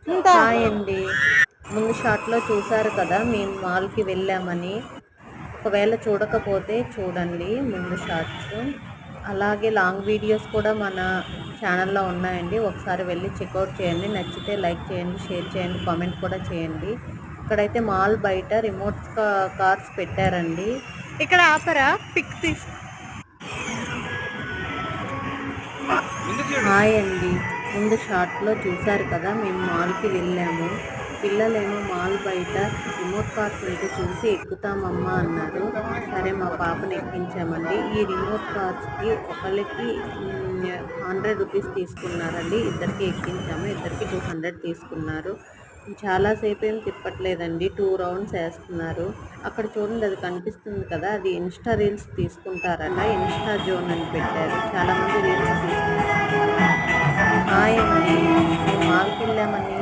Hi అండి. ముందు షాట్లో చూసారు కదా మేము మాల్కి వెళ్ళామని. ఒకవేళ చూడకపోతే చూడండి ముందు షార్ట్స్. అలాగే లాంగ్ వీడియోస్ కూడా మన ఛానల్లో ఉన్నాయండి. ఒకసారి వెళ్ళి చెక్అవుట్ చేయండి. నచ్చితే లైక్ చేయండి, షేర్ చేయండి, కామెంట్ కూడా చేయండి. ఇక్కడైతే మాల్ బయట రిమోట్ కార్స్ పెట్టారండి. ఇక్కడ ఆపరా పిక్ తీసు. హాయ్ అండి. ముందు షాట్లో చూసారు కదా మేము మాల్కి వెళ్ళాము. పిల్లలేమో మాల్ బయట రిమోట్ కార్స్ ఉంటే చూసి ఎక్కుతామమ్మా అన్నారు. సరే మా పాపను ఎక్కించామండి. ఈ రిమోట్ కార్స్కి ఒకళ్ళకి 100 రూపీస్ తీసుకున్నారండి. ఇద్దరికి ఎక్కించాము. ఇద్దరికి 200 తీసుకున్నారు. చాలాసేపు ఏం తిప్పట్లేదండి. 2 రౌండ్స్ వేస్తున్నారు. అక్కడ చూడండి, అది కనిపిస్తుంది కదా, అది ఇన్స్టా రీల్స్ తీసుకుంటారట. ఇన్స్టా జోన్ అని పెట్టారు. చాలామంది రీల్స్ తీసుకుంటారు. హాయ్ అండి. మేము మాల్కి వెళ్ళామని